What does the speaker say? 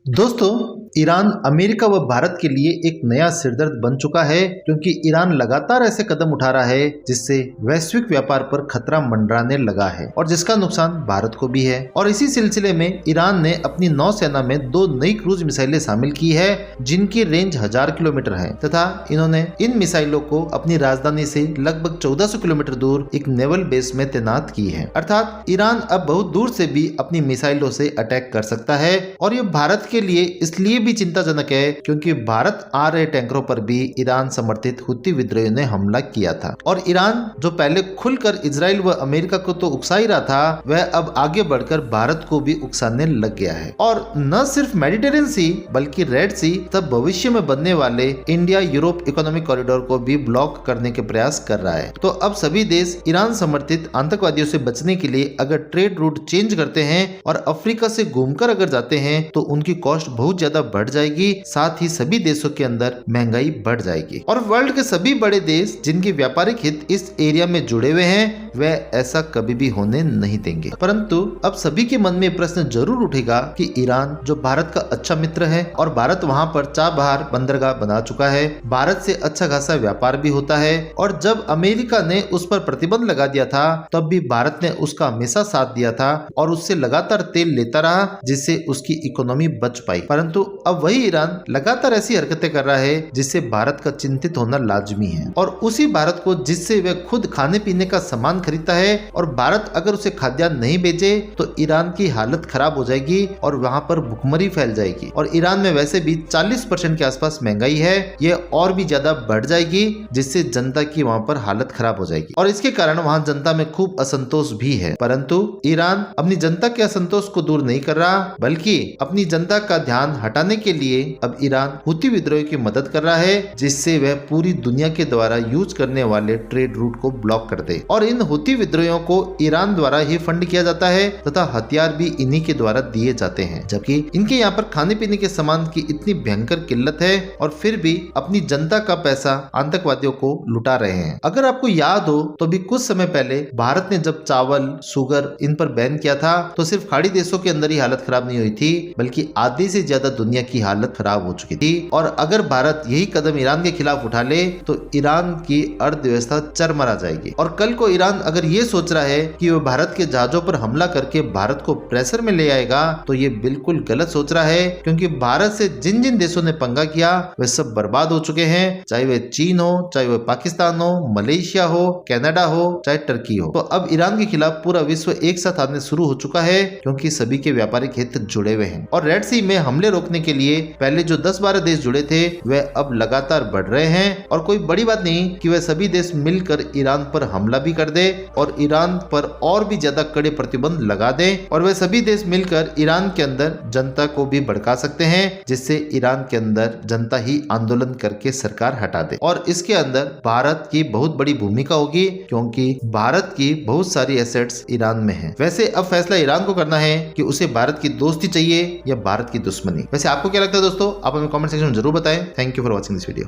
दोस्तों, Iran America व भारत के लिए एक नया सिरदर्द बन चुका है क्योंकि ईरान लगातार ऐसे कदम उठा रहा है जिससे वैश्विक व्यापार पर खतरा मंडराने लगा है और जिसका नुकसान भारत को भी है। और इसी सिलसिले में ईरान ने अपनी नौसेना में 2 नई क्रूज मिसाइलें शामिल की है जिनकी रेंज 1000 किलोमीटर है तथा इन्होंने इन मिसाइलों को अपनी राजधानी से लगभग 1400 किलोमीटर दूर एक नेवल बेस में तैनात की है। अर्थात ईरान अब बहुत दूर से भी अपनी मिसाइलों से अटैक कर सकता है और ये भारत के लिए इसलिए भी चिंताजनक है क्योंकि भारत आ रहे टैंकरों पर भी ईरान समर्थित हुती विद्रोहियों ने हमला किया था। और ईरान जो पहले खुलकर इजराइल व अमेरिका को तो उकसा ही रहा था, वह अब आगे बढ़कर भारत को भी उकसाने लग गया है। और न सिर्फ मेडिटेरियन सी बल्कि रेड सी तब भविष्य में बनने वाले इंडिया यूरोप इकोनॉमिक कॉरिडोर को भी ब्लॉक करने के प्रयास कर रहा है। तो अब सभी देश ईरान समर्थित आतंकवादियों से बचने के लिए अगर ट्रेड रूट चेंज करते हैं और अफ्रीका से घूमकर अगर जाते हैं तो उनकी कॉस्ट बहुत ज्यादा बढ़ जाएगी, साथ ही सभी देशों के अंदर महंगाई बढ़ जाएगी। और वर्ल्ड के सभी बड़े देश जिनके व्यापारिक हित इस एरिया में जुड़े हुए हैं वह ऐसा कभी भी होने नहीं देंगे। परंतु अब सभी के मन में प्रश्न जरूर उठेगा कि ईरान जो भारत का अच्छा मित्र है और भारत वहां पर चाबहार बंदरगाह बना चुका है, भारत से अच्छा खासा व्यापार भी होता है और जब अमेरिका ने उस पर प्रतिबंध लगा दिया था तब भी भारत ने उसका हमेशा साथ दिया था और उससे लगातार तेल लेता रहा जिससे उसकी इकोनॉमी बच पाई। परंतु अब वही ईरान लगातार ऐसी हरकतें कर रहा है जिससे भारत का चिंतित होना लाजमी है। और उसी भारत को जिससे वह खुद खाने पीने का सामान खरीदता है और भारत अगर उसे खाद्यान्न नहीं भेजे तो ईरान की हालत खराब हो जाएगी और वहां पर भुखमरी फैल जाएगी। और ईरान में वैसे भी 40% के आसपास महंगाई है, यह और भी ज्यादा बढ़ जाएगी जिससे जनता की वहां पर हालत खराब हो जाएगी और इसके कारण वहां जनता में खूब असंतोष भी है। परंतु ईरान अपनी जनता के असंतोष को दूर नहीं कर रहा बल्कि अपनी जनता का ध्यान हटाने के लिए अब ईरान हुती विद्रोही की मदद कर रहा है जिससे वह पूरी दुनिया के द्वारा यूज करने वाले ट्रेड रूट को ब्लॉक कर दे। और इन हुती विद्रोहियों को ईरान द्वारा ही फंड किया जाता है तथा हथियार भी इन्हीं के द्वारा दिए जाते हैं, जबकि इनके यहाँ पर खाने पीने के सामान की इतनी भयंकर किल्लत है और फिर भी अपनी जनता का पैसा आतंकवादियों को लुटा रहे हैं। अगर आपको याद हो तो भी कुछ समय पहले भारत ने जब चावल शुगर इन पर बैन किया था तो सिर्फ खाड़ी देशों के अंदर ही हालत खराब नहीं हुई थी बल्कि आधे से ज्यादा दुनिया की हालत खराब हो चुकी थी। और अगर भारत यही कदम ईरान के खिलाफ उठा ले तो ईरान की अर्थव्यवस्था चरमरा जाएगी। और कल को ईरान अगर ये सोच रहा है कि वह भारत के जहाजों पर हमला करके भारत को प्रेशर में ले आएगा तो ये बिल्कुल गलत सोच रहा है क्योंकि भारत से जिन जिन देशों ने पंगा किया वे सब बर्बाद हो चुके हैं, चाहे वे चीन हो, चाहे वह पाकिस्तान हो, मलेशिया हो, कनाडा हो, चाहे टर्की हो। तो अब ईरान के खिलाफ पूरा विश्व एक साथ आने शुरू हो चुका है क्योंकि सभी के व्यापारिक हित जुड़े हुए हैं। और रेड सी में हमले रोकने के लिए पहले जो 10-12 देश जुड़े थे वह अब लगातार बढ़ रहे हैं और कोई बड़ी बात नहीं कि वह सभी देश मिलकर ईरान पर हमला भी कर दे और ईरान पर और भी ज्यादा कड़े प्रतिबंध लगा दे और वह सभी देश मिलकर ईरान के अंदर जनता को भी भड़का सकते हैं जिससे ईरान के अंदर जनता ही आंदोलन करके सरकार हटा दे। और इसके अंदर भारत की बहुत बड़ी भूमिका होगी क्योंकि भारत की बहुत सारी एसेट्स ईरान में हैं। वैसे अब फैसला ईरान को करना है कि उसे भारत की दोस्ती चाहिए या भारत की दुश्मनी। वैसे आपको क्या लगता है दोस्तों, आप हमें कमेंट सेक्शन में जरूर बताएं। Thank you for watching this video.